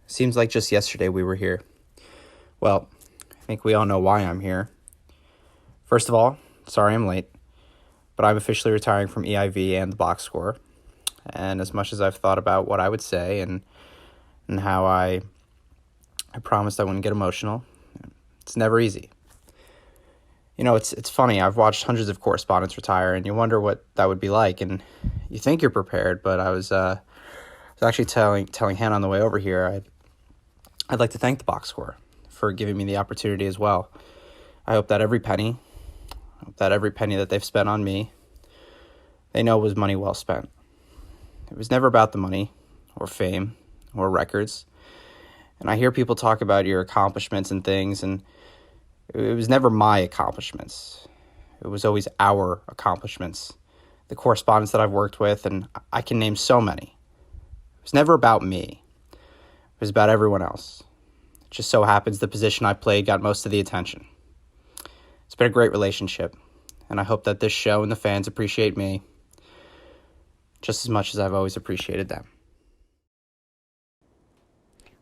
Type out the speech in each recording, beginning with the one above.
Seems like just yesterday we were here. Well, I think we all know why I'm here. First of all, sorry I'm late, but I'm officially retiring from EIV and the box score. And as much as I've thought about what I would say and how I promised I wouldn't get emotional, it's never easy. You know, it's funny. I've watched hundreds of correspondents retire, and you wonder what that would be like. And you think you're prepared, but I was actually telling Hannah on the way over here. I'd like to thank the box score for giving me the opportunity as well. I hope that every penny that they've spent on me, they know was money well spent. It was never about the money or fame or records. And I hear people talk about your accomplishments and things, and it was never my accomplishments. It was always our accomplishments. The correspondents that I've worked with, and I can name so many. It was never about me. It was about everyone else. It just so happens the position I played got most of the attention. It's been a great relationship, and I hope that this show and the fans appreciate me just as much as I've always appreciated them.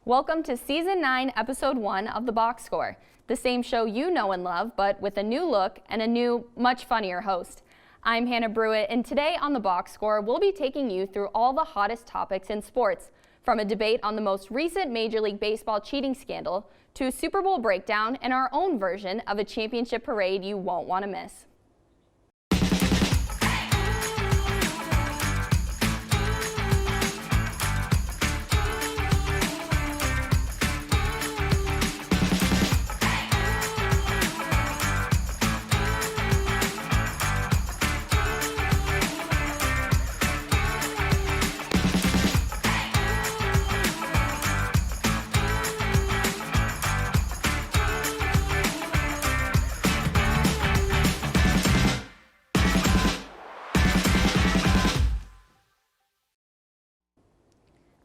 Welcome to Season 9, Episode 1 of The Box Score, the same show you know and love, but with a new look and a new, much funnier host. I'm Hannah Brewitt, and today on The Box Score, we'll be taking you through all the hottest topics in sports, from a debate on the most recent Major League Baseball cheating scandal to a Super Bowl breakdown and our own version of a championship parade you won't want to miss.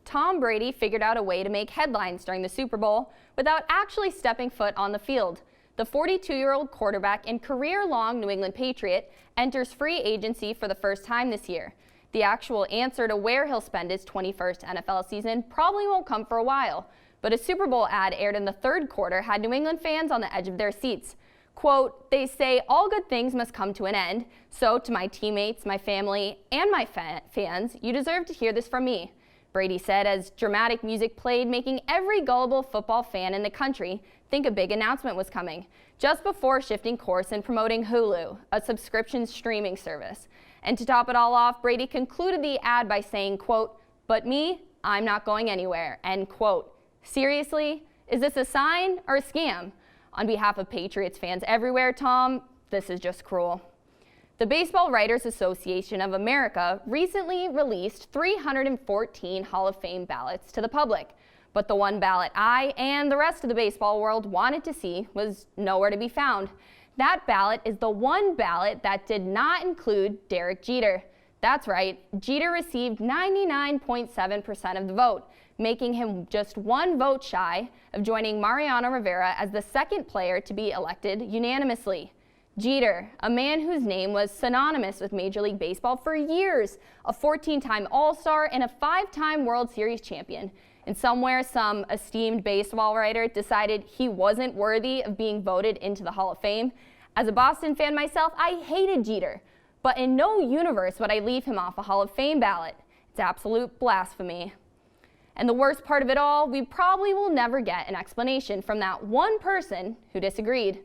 Tom Brady figured out a way to make headlines during the Super Bowl without actually stepping foot on the field. The 42-year-old quarterback and career-long New England Patriot enters free agency for the first time this year. The actual answer to where he'll spend his 21st NFL season probably won't come for a while, but a Super Bowl ad aired in the third quarter had New England fans on the edge of their seats. Quote, "They say all good things must come to an end, so to my teammates, my family, and my fans, you deserve to hear this from me," Brady said as dramatic music played, making every gullible football fan in the country think a big announcement was coming, just before shifting course and promoting Hulu, a subscription streaming service. And to top it all off, Brady concluded the ad by saying, quote, "But me, I'm not going anywhere," end quote. Seriously? Is this a sign or a scam? On behalf of Patriots fans everywhere, Tom, this is just cruel. The Baseball Writers Association of America recently released 314 Hall of Fame ballots to the public, but the one ballot I and the rest of the baseball world wanted to see was nowhere to be found. That ballot is the one ballot that did not include Derek Jeter. That's right, Jeter received 99.7% of the vote, making him just one vote shy of joining Mariano Rivera as the second player to be elected unanimously. Jeter, a man whose name was synonymous with Major League Baseball for years, a 14-time All-Star and a 5-time World Series champion. And somewhere, some esteemed baseball writer decided he wasn't worthy of being voted into the Hall of Fame. As a Boston fan myself, I hated Jeter, but in no universe would I leave him off a Hall of Fame ballot. It's absolute blasphemy. And the worst part of it all, we probably will never get an explanation from that one person who disagreed.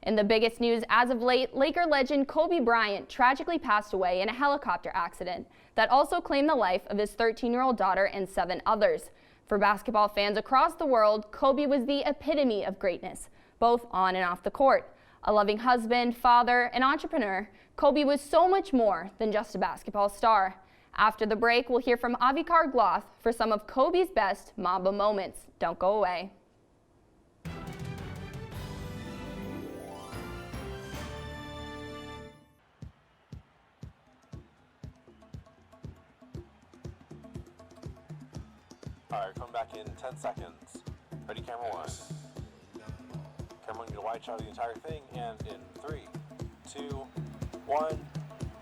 In the biggest news as of late, Laker legend Kobe Bryant tragically passed away in a helicopter accident that also claimed the life of his 13-year-old daughter and 7 others. For basketball fans across the world, Kobe was the epitome of greatness, both on and off the court. A loving husband, father, and entrepreneur, Kobe was so much more than just a basketball star. After the break, we'll hear from Avikar Gloth for some of Kobe's best Mamba moments. Don't go away. All right, come back in 10 seconds. Ready, camera 1. Camera 1, you're gonna wide shot of the entire thing, and in 3, 2, 1,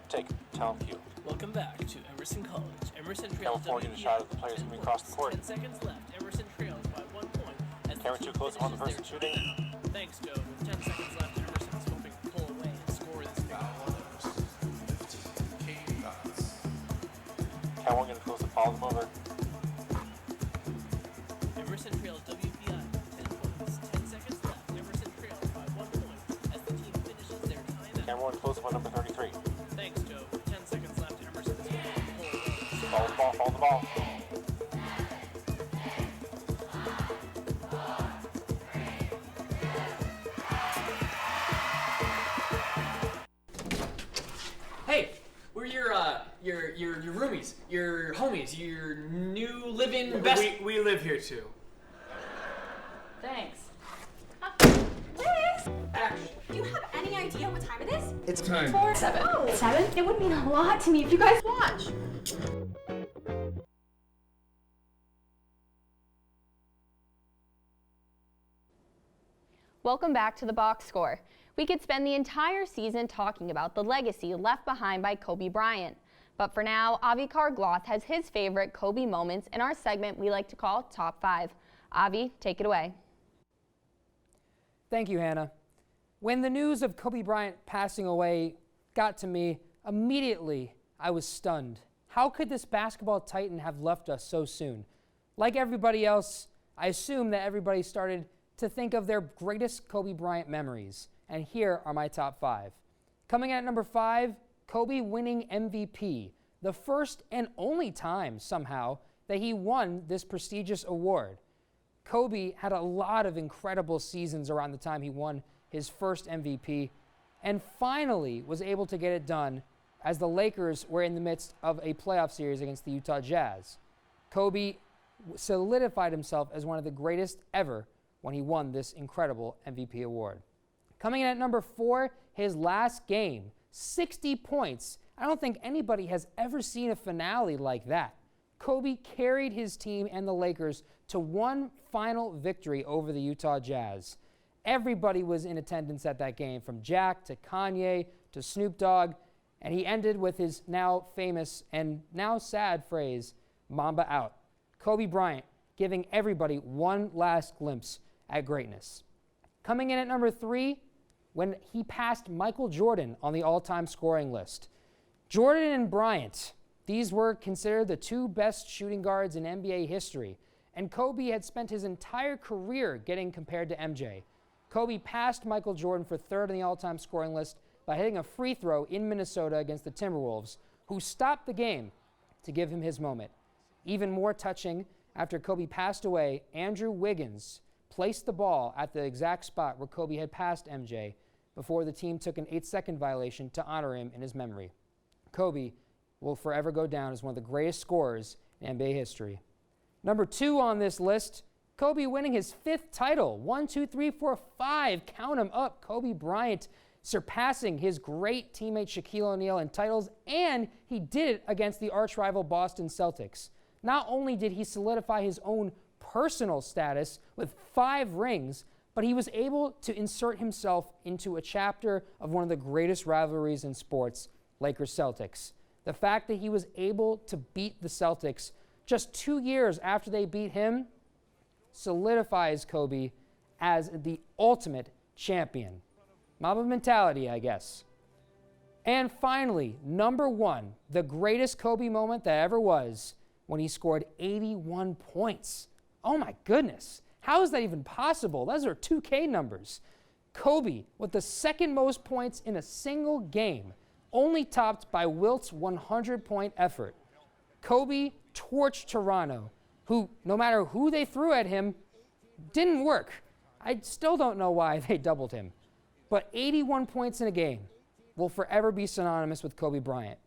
take. Tell cue. Welcome back to Emerson College. Emerson Camera trails 4, get a shot of the players coming across the court. 10 seconds left. Emerson trails by 1 point. As Camera 2 close on the person finishes their shooting. timeout. Thanks, Joe. With 10 seconds left, Emerson is hoping to pull away and score this big Camera 1 gonna close and follow them over. Emerson trails WPI 10 points. 10 seconds left. Emerson trails by 1 point as the team finishes their timeout. Camera 1 close up on number 33. Thanks, Joe. With 10 seconds left, Emerson is hoping to pull away. Follow the ball, follow the ball. Hey, we're your roomies, your homies, your new living best. We live here too. Thanks. Liz! Action. Do you have any idea what time it is? It's time. 7. Oh, 7? It would mean a lot to me if you guys watch. Welcome back to the Box Score. We could spend the entire season talking about the legacy left behind by Kobe Bryant. But for now, Avi Kargloth has his favorite Kobe moments in our segment we like to call Top 5. Avi, take it away. Thank you, Hannah. When the news of Kobe Bryant passing away got to me, immediately I was stunned. How could this basketball titan have left us so soon? Like everybody else, I assume that everybody started to think of their greatest Kobe Bryant memories. And here are my top 5. Coming at number 5, Kobe winning MVP, the first and only time somehow that he won this prestigious award. Kobe had a lot of incredible seasons around the time he won his first MVP and finally was able to get it done as the Lakers were in the midst of a playoff series against the Utah Jazz. Kobe solidified himself as one of the greatest ever when he won this incredible MVP award. Coming in at number 4, his last game, 60 points. I don't think anybody has ever seen a finale like that. Kobe carried his team and the Lakers to one final victory over the Utah Jazz. Everybody was in attendance at that game, from Jack to Kanye to Snoop Dogg, and he ended with his now famous and now sad phrase, Mamba out. Kobe Bryant giving everybody one last glimpse at greatness. Coming in at number 3, when he passed Michael Jordan on the all-time scoring list. Jordan and Bryant, these were considered the 2 best shooting guards in NBA history, and Kobe had spent his entire career getting compared to MJ. Kobe passed Michael Jordan for 3rd on the all-time scoring list by hitting a free throw in Minnesota against the Timberwolves, who stopped the game to give him his moment. Even more touching, after Kobe passed away, Andrew Wiggins placed the ball at the exact spot where Kobe had passed MJ before the team took an 8-second violation to honor him in his memory. Kobe will forever go down as one of the greatest scorers in NBA history. Number 2 on this list, Kobe winning his 5th title. 1, 2, 3, 4, 5. Count them up. Kobe Bryant surpassing his great teammate Shaquille O'Neal in titles, and he did it against the arch-rival Boston Celtics. Not only did he solidify his own personal status with 5 rings, but he was able to insert himself into a chapter of one of the greatest rivalries in sports, Lakers-Celtics. The fact that he was able to beat the Celtics just 2 years after they beat him solidifies Kobe as the ultimate champion. Mamba mentality, I guess. And finally, number 1, the greatest Kobe moment that ever was, when he scored 81 points. Oh my goodness. How is that even possible? Those are 2K numbers. Kobe with the 2nd most points in a single game, only topped by Wilt's 100-point effort. Kobe torched Toronto, who, no matter who they threw at him, didn't work. I still don't know why they doubled him. But 81 points in a game will forever be synonymous with Kobe Bryant.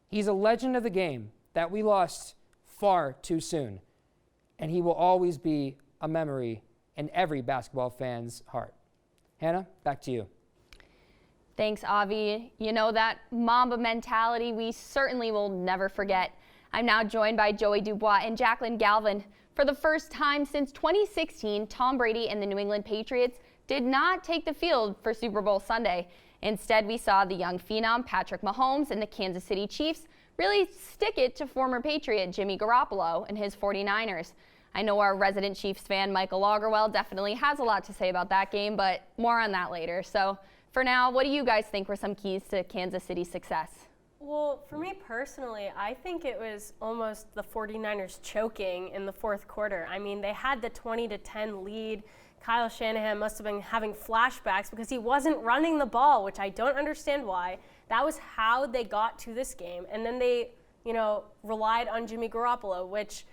He's a legend of the game that we lost far too soon, and he will always be a memory in every basketball fan's heart. Hannah, back to you. Thanks, Avi. You know, that Mamba mentality we certainly will never forget. I'm now joined by Joey Dubois and Jacqueline Galvin. For the first time since 2016, Tom Brady and the New England Patriots did not take the field for Super Bowl Sunday. Instead, we saw the young phenom Patrick Mahomes and the Kansas City Chiefs really stick it to former Patriot Jimmy Garoppolo and his 49ers. I know our resident Chiefs fan, Michael Lagerwell, definitely has a lot to say about that game, but more on that later. So for now, what do you guys think were some keys to Kansas City's success? Well, for me personally, I think it was almost the 49ers choking in the fourth quarter. I mean, they had the 20-10 lead. Kyle Shanahan must have been having flashbacks because he wasn't running the ball, which I don't understand why. That was how they got to this game. And then they, relied on Jimmy Garoppolo, which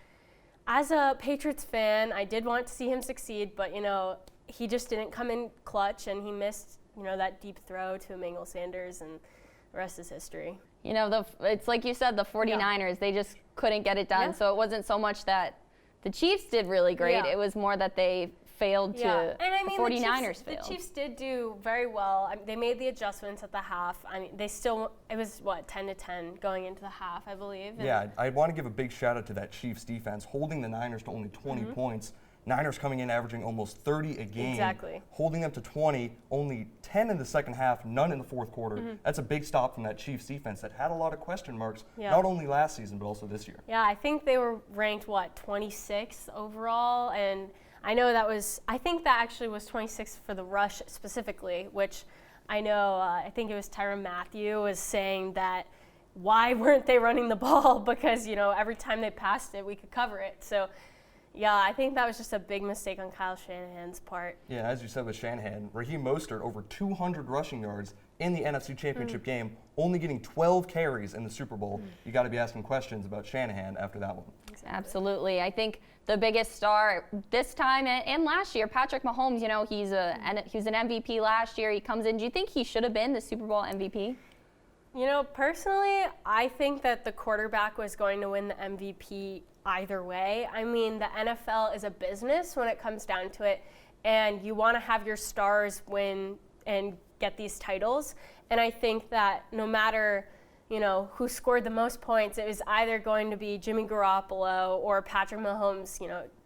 as a Patriots fan, I did want to see him succeed, but, he just didn't come in clutch, and he missed, that deep throw to Emmanuel Sanders, and the rest is history. It's like you said, the 49ers, they just couldn't get it done. So it wasn't so much that the Chiefs did really great. It was more that they failed to, and I mean, the 49ers failed. The Chiefs did do very well. They made the adjustments at the half. I mean, it was 10-10 going into the half, I believe. Yeah, I want to give a big shout out to that Chiefs defense, holding the Niners to only 20 points. Niners coming in averaging almost 30 a game. Exactly. Holding them to 20, only 10 in the second half, none in the fourth quarter. That's a big stop from that Chiefs defense that had a lot of question marks, not only last season, but also this year. Yeah, I think they were ranked, 26th overall, and I think that actually was 26th for the rush specifically, which I know, I think it was Tyrann Mathieu was saying that why weren't they running the ball? Because, every time they passed it, we could cover it. So, yeah, I think that was just a big mistake on Kyle Shanahan's part. Yeah, as you said with Shanahan, Raheem Mostert over 200 rushing yards in the NFC Championship game, only getting 12 carries in the Super Bowl. You got to be asking questions about Shanahan after that one. Exactly. Absolutely. I think the biggest star this time and last year, Patrick Mahomes, he was an MVP last year. He comes in. Do you think he should have been the Super Bowl MVP? Personally, I think that the quarterback was going to win the MVP either way. I mean, the NFL is a business when it comes down to it, and you want to have your stars win and get these titles. And I think that no matter, who scored the most points, it was either going to be Jimmy Garoppolo or Patrick Mahomes,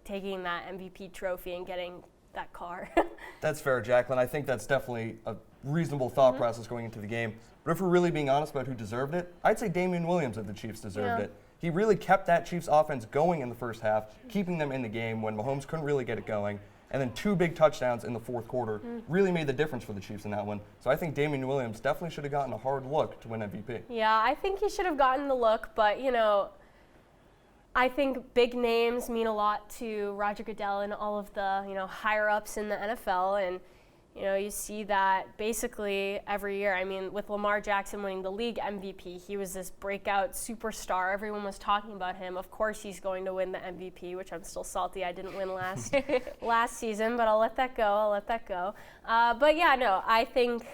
taking that MVP trophy and getting that car. That's fair, Jacqueline. I think that's definitely a reasonable thought process going into the game. But if we're really being honest about who deserved it, I'd say Damian Williams of the Chiefs deserved it. He really kept that Chiefs offense going in the first half, keeping them in the game when Mahomes couldn't really get it going. And then 2 big touchdowns in the fourth quarter really made the difference for the Chiefs in that one. So I think Damian Williams definitely should have gotten a hard look to win MVP. Yeah, I think he should have gotten the look, but, I think big names mean a lot to Roger Goodell and all of the, higher-ups in the NFL. And, you see that basically every year. I mean, with Lamar Jackson winning the league MVP, he was this breakout superstar. Everyone was talking about him. Of course, he's going to win the MVP, which I'm still salty I didn't win last season, but I'll let that go. But yeah, no, I think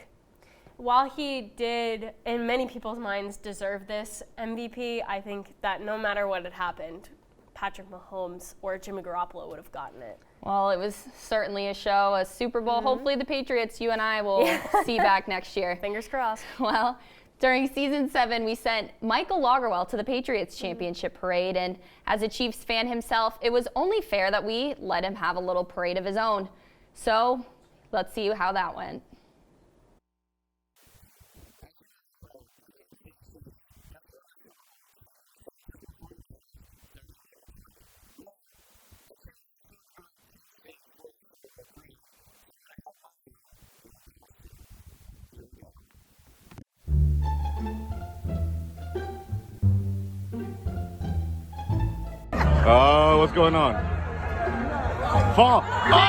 while he did, in many people's minds, deserve this MVP, I think that no matter what had happened, Patrick Mahomes or Jimmy Garoppolo would have gotten it. Well, it was certainly a show, a Super Bowl. Hopefully the Patriots, you and I, will see back next year. Fingers crossed. Well, during Season 7, we sent Michael Lagerwell to the Patriots Championship Parade, and as a Chiefs fan himself, it was only fair that we let him have a little parade of his own. So, let's see how that went. Oh, what's going on? Fall! Oh!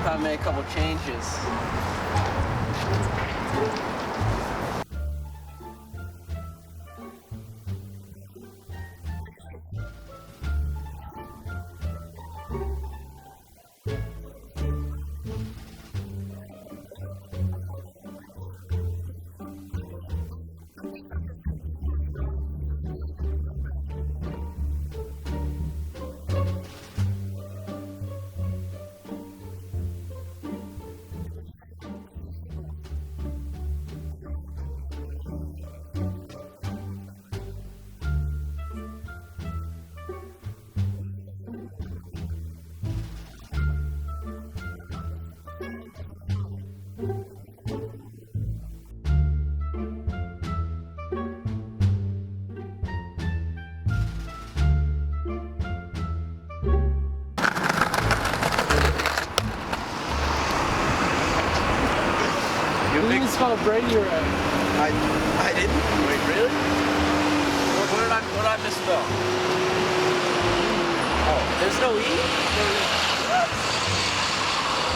Time to make a couple changes. Tom Brady already. I didn't. Wait, really? What did I misspell? Oh, there's no E? What?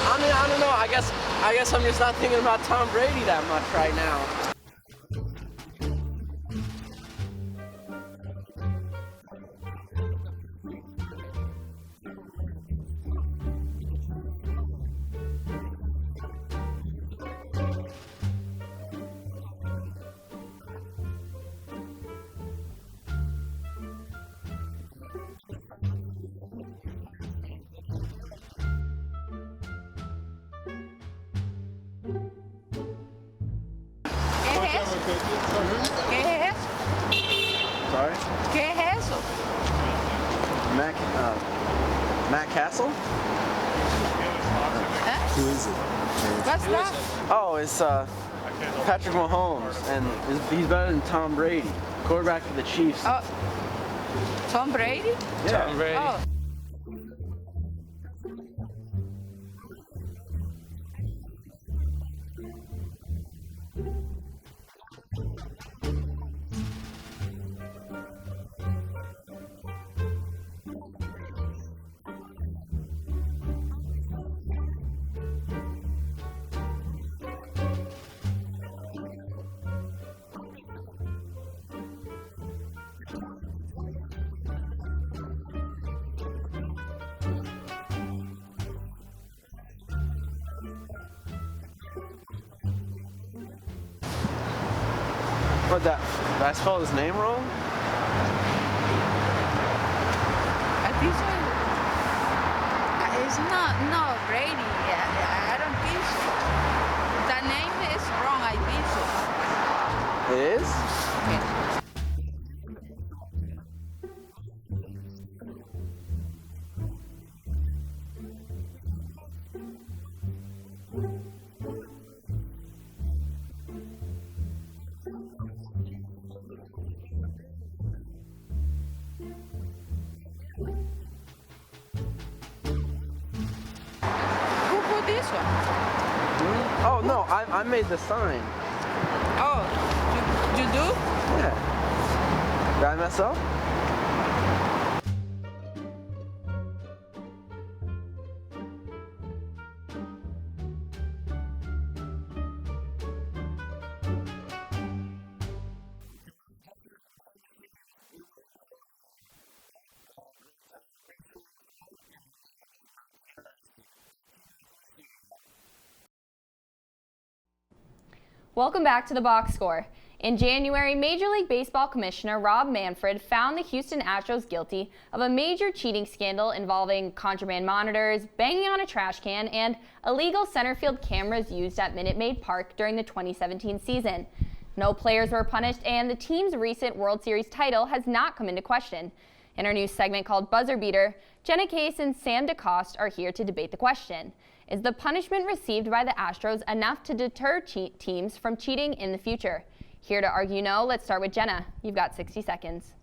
I mean, I don't know. I guess I'm just not thinking about Tom Brady that much right now. ¿Qué es eso? Sorry? ¿Qué es eso? Matt Castle? Who is it? What's that? Oh, it's Patrick Mahomes, and he's better than Tom Brady, quarterback for the Chiefs. Oh, Tom Brady? Yeah. Tom Brady. Oh. What did I spell his name wrong? I think so. It's not Brady. I don't think so. The name is wrong, I think so. It is? Okay. Oh no, I made the sign. Oh, you do? Yeah. Did I mess up? Welcome back to the Box Score. In January, Major League Baseball Commissioner Rob Manfred found the Houston Astros guilty of a major cheating scandal involving contraband monitors, banging on a trash can, and illegal center field cameras used at Minute Maid Park during the 2017 season. No players were punished, and the team's recent World Series title has not come into question. In our new segment called Buzzer Beater, Jenna Case and Sam DeCoste are here to debate the question. Is the punishment received by the Astros enough to deter teams from cheating in the future? Here to argue no, let's start with Jenna. You've got 60 seconds.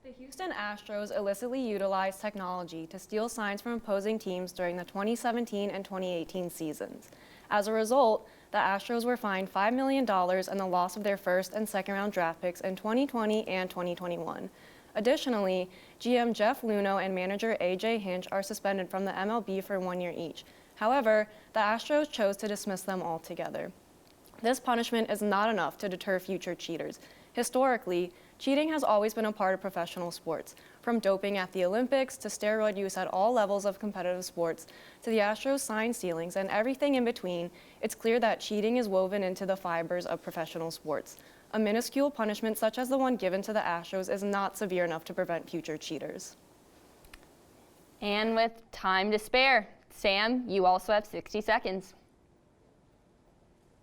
The Houston Astros illicitly utilized technology to steal signs from opposing teams during the 2017 and 2018 seasons. As a result, the Astros were fined $5 million and the loss of their first and second round draft picks in 2020 and 2021. Additionally, GM Jeff Luhnow and manager A.J. Hinch are suspended from the MLB for 1 year each. However, the Astros chose to dismiss them altogether. This punishment is not enough to deter future cheaters. Historically, cheating has always been a part of professional sports. From doping at the Olympics to steroid use at all levels of competitive sports to the Astros sign stealings and everything in between, it's clear that cheating is woven into the fibers of professional sports. A minuscule punishment such as the one given to the Astros is not severe enough to prevent future cheaters. And with time to spare, Sam, you also have 60 seconds.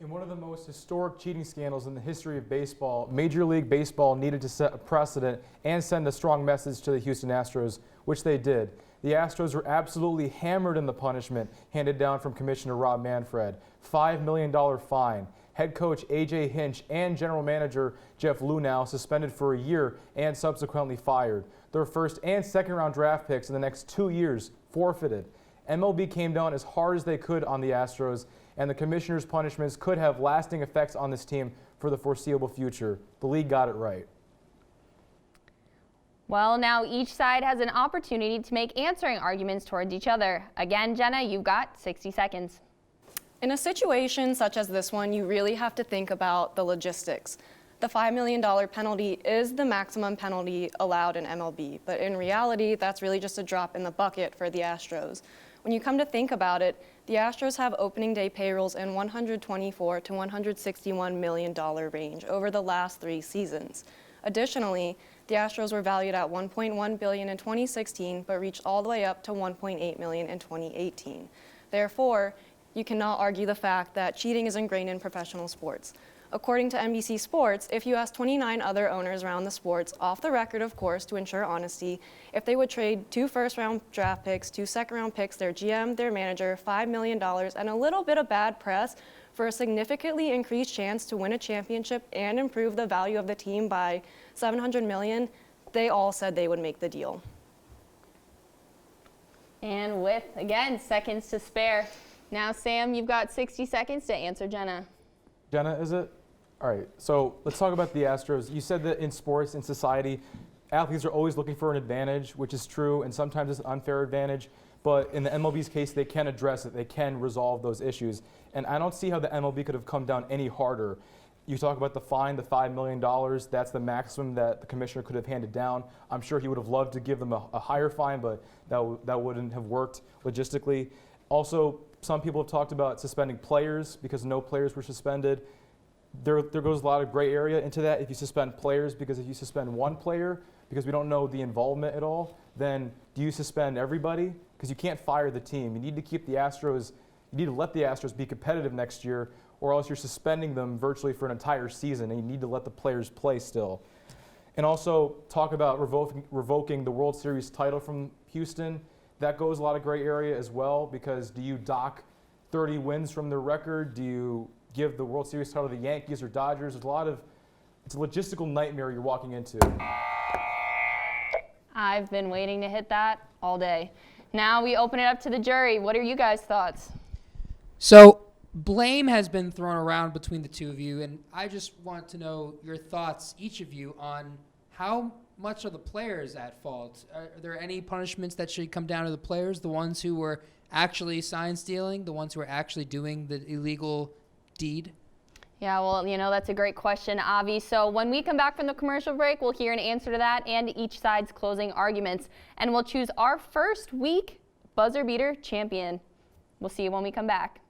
In one of the most historic cheating scandals in the history of baseball, Major League Baseball needed to set a precedent and send a strong message to the Houston Astros, which they did. The Astros were absolutely hammered in the punishment handed down from Commissioner Rob Manfred. $5 million fine. Head coach A.J. Hinch and general manager Jeff Luhnow suspended for a year and subsequently fired. Their first and second round draft picks in the next 2 years forfeited. MLB came down as hard as they could on the Astros, and the commissioner's punishments could have lasting effects on this team for the foreseeable future. The league got it right. Well, now each side has an opportunity to make answering arguments towards each other. Again, Jenna, you've got 60 seconds. In a situation such as this one, you really have to think about the logistics. The $5 million penalty is the maximum penalty allowed in MLB, but in reality, that's really just a drop in the bucket for the Astros. When you come to think about it, the Astros have opening day payrolls in $124 to $161 million range over the last 3 seasons. Additionally, the Astros were valued at $1.1 billion in 2016, but reached all the way up to $1.8 million in 2018. Therefore, you cannot argue the fact that cheating is ingrained in professional sports. According to NBC Sports, if you ask 29 other owners around the sports, off the record of course to ensure honesty, if they would trade 2 first-round draft picks, 2 second-round picks, their GM, their manager, $5 million, and a little bit of bad press for a significantly increased chance to win a championship and improve the value of the team by $700 million, they all said they would make the deal. And with, again, seconds to spare. Now, Sam, you've got 60 seconds to answer Jenna. Jenna, is it? All right, so let's talk about the Astros. You said that in sports, in society, athletes are always looking for an advantage, which is true, and sometimes it's an unfair advantage. But in the MLB's case, they can address it. They can resolve those issues. And I don't see how the MLB could have come down any harder. You talk about the fine, the $5 million, that's the maximum that the commissioner could have handed down. I'm sure he would have loved to give them a higher fine, but that wouldn't have worked logistically. Also, some people have talked about suspending players because no players were suspended. There goes a lot of gray area into that if you suspend players, because if you suspend one player, because we don't know the involvement at all, then do you suspend everybody? Because you can't fire the team. You need to keep the Astros, you need to let the Astros be competitive next year, or else you're suspending them virtually for an entire season, and you need to let the players play still. And also talk about revoking the World Series title from Houston. That goes a lot of gray area as well, because do you dock 30 wins from their record? Do you give the World Series title to the Yankees or Dodgers? It's a logistical nightmare you're walking into. I've been waiting to hit that all day. Now we open it up to the jury. What are you guys' thoughts? So blame has been thrown around between the two of you, and I just want to know your thoughts, each of you, on how much are the players at fault? Are there any punishments that should come down to the players, the ones who were actually sign stealing, the ones who are actually doing the illegal deed? Yeah, well, that's a great question, Avi. So when we come back from the commercial break, we'll hear an answer to that and each side's closing arguments. And we'll choose our first week buzzer beater champion. We'll see you when we come back.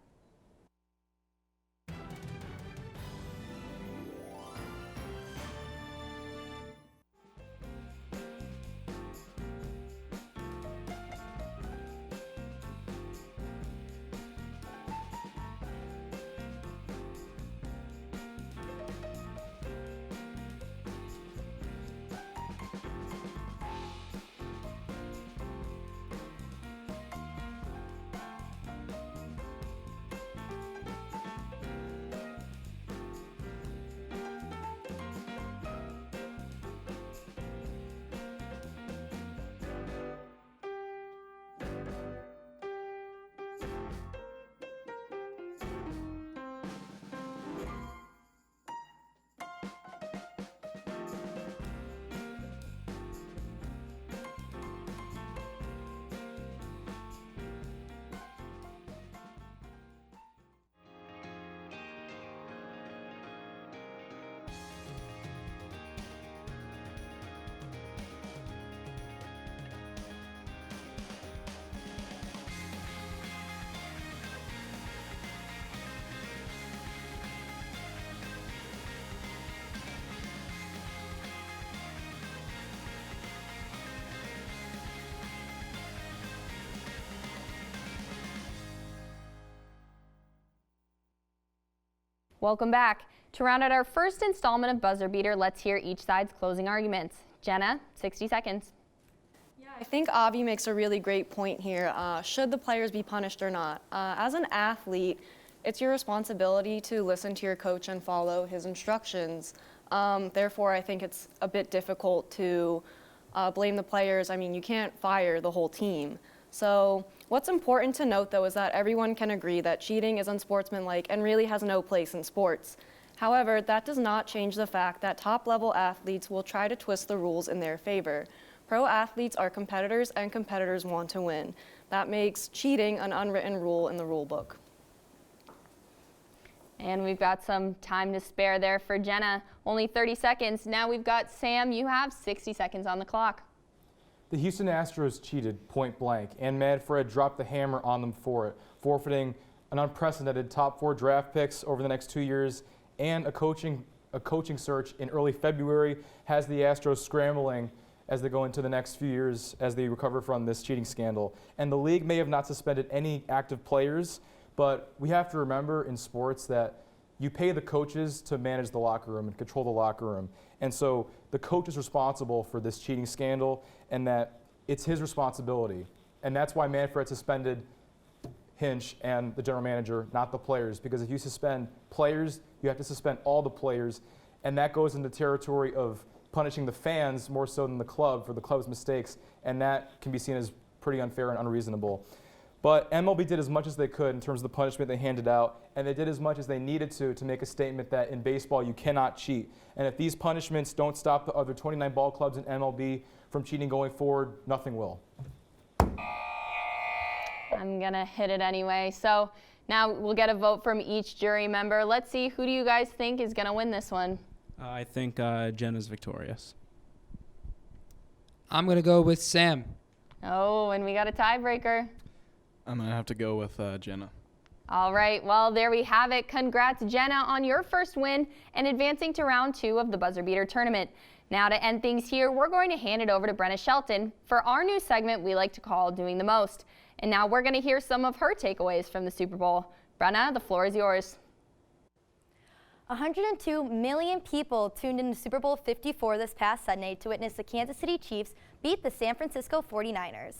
Welcome back. To round out our first installment of Buzzer Beater, let's hear each side's closing arguments. Jenna, 60 seconds. Yeah, I think Avi makes a really great point here. Should the players be punished or not? As an athlete, it's your responsibility to listen to your coach and follow his instructions. Therefore, I think it's a bit difficult to blame the players. I mean, you can't fire the whole team. So What's important to note, though, is that everyone can agree that cheating is unsportsmanlike and really has no place in sports. However, that does not change the fact that top-level athletes will try to twist the rules in their favor. Pro athletes are competitors, and competitors want to win. That makes cheating an unwritten rule in the rule book. And we've got some time to spare there for Jenna. Only 30 seconds. Now we've got Sam. You have 60 seconds on the clock. The Houston Astros cheated point blank, and Manfred dropped the hammer on them for it, forfeiting an unprecedented top 4 draft picks over the next 2 years, and a coaching search in early February has the Astros scrambling as they go into the next few years as they recover from this cheating scandal. And the league may have not suspended any active players, but we have to remember in sports that you pay the coaches to manage the locker room and control the locker room. And so the coach is responsible for this cheating scandal, and that it's his responsibility. And that's why Manfred suspended Hinch and the general manager, not the players, because if you suspend players, you have to suspend all the players, and that goes into territory of punishing the fans more so than the club for the club's mistakes, and that can be seen as pretty unfair and unreasonable. But MLB did as much as they could in terms of the punishment they handed out, and they did as much as they needed to make a statement that in baseball you cannot cheat. And if these punishments don't stop the other 29 ball clubs in MLB from cheating going forward, nothing will. I'm going to hit it anyway. So now we'll get a vote from each jury member. Let's see, who do you guys think is going to win this one? I think Jenna's victorious. I'm going to go with Sam. Oh, and we got a tiebreaker. I'm going to have to go with Jenna. All right, well, there we have it. Congrats, Jenna, on your first win and advancing to round 2 of the Buzzer Beater Tournament. Now to end things here, we're going to hand it over to Brenna Shelton for our new segment we like to call Doing the Most. And now we're going to hear some of her takeaways from the Super Bowl. Brenna, the floor is yours. 102 million people tuned into Super Bowl 54 this past Sunday to witness the Kansas City Chiefs beat the San Francisco 49ers.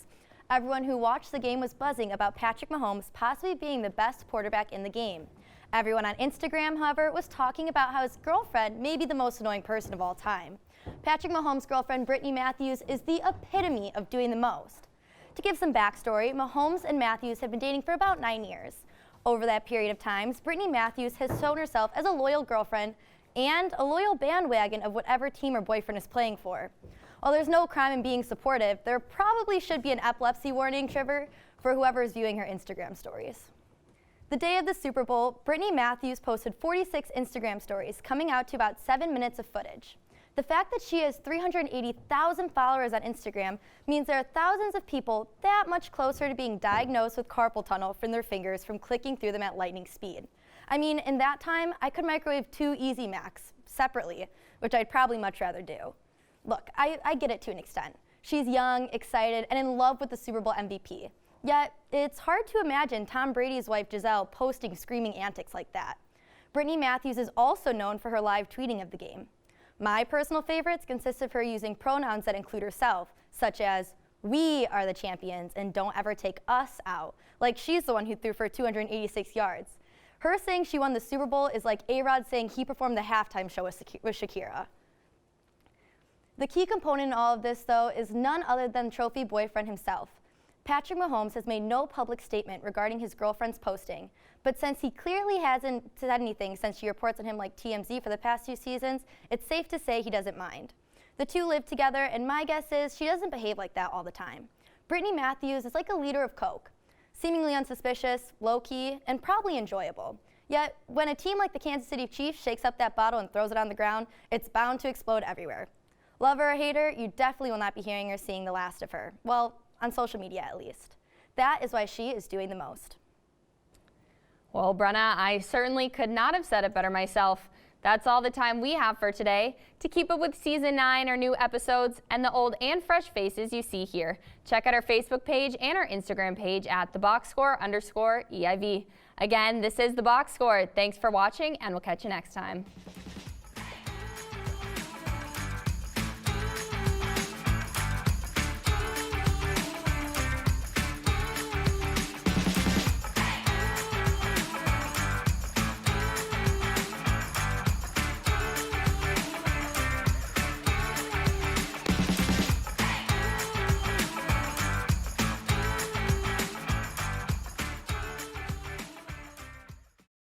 Everyone who watched the game was buzzing about Patrick Mahomes possibly being the best quarterback in the game. Everyone on Instagram, however, was talking about how his girlfriend may be the most annoying person of all time. Patrick Mahomes' girlfriend, Brittany Matthews, is the epitome of doing the most. To give some backstory, Mahomes and Matthews have been dating for about 9 years. Over that period of time, Brittany Matthews has shown herself as a loyal girlfriend and a loyal bandwagon of whatever team her boyfriend is playing for. While there's no crime in being supportive, there probably should be an epilepsy warning trigger for whoever is viewing her Instagram stories. The day of the Super Bowl, Brittany Matthews posted 46 Instagram stories, coming out to about 7 minutes of footage. The fact that she has 380,000 followers on Instagram means there are thousands of people that much closer to being diagnosed with carpal tunnel from their fingers from clicking through them at lightning speed. I mean, in that time, I could microwave 2 Easy Macs separately, which I'd probably much rather do. Look, I get it to an extent. She's young, excited, and in love with the Super Bowl MVP. Yet, it's hard to imagine Tom Brady's wife Giselle posting screaming antics like that. Brittany Matthews is also known for her live tweeting of the game. My personal favorites consist of her using pronouns that include herself, such as, "We are the champions and don't ever take us out," like she's the one who threw for 286 yards. Her saying she won the Super Bowl is like A-Rod saying he performed the halftime show with Shakira. The key component in all of this, though, is none other than trophy boyfriend himself. Patrick Mahomes has made no public statement regarding his girlfriend's posting, but since he clearly hasn't said anything since she reports on him like TMZ for the past 2 seasons, it's safe to say he doesn't mind. The two live together, and my guess is she doesn't behave like that all the time. Brittany Matthews is like a liter of Coke, seemingly unsuspicious, low-key, and probably enjoyable. Yet, when a team like the Kansas City Chiefs shakes up that bottle and throws it on the ground, it's bound to explode everywhere. Lover or hater, you definitely will not be hearing or seeing the last of her. Well, on social media at least. That is why she is doing the most. Well, Brenna, I certainly could not have said it better myself. That's all the time we have for today. To keep up with Season 9, our new episodes, and the old and fresh faces you see here, check out our Facebook page and our Instagram page at theboxscore_EIV. Again, this is The Box Score. Thanks for watching, and we'll catch you next time.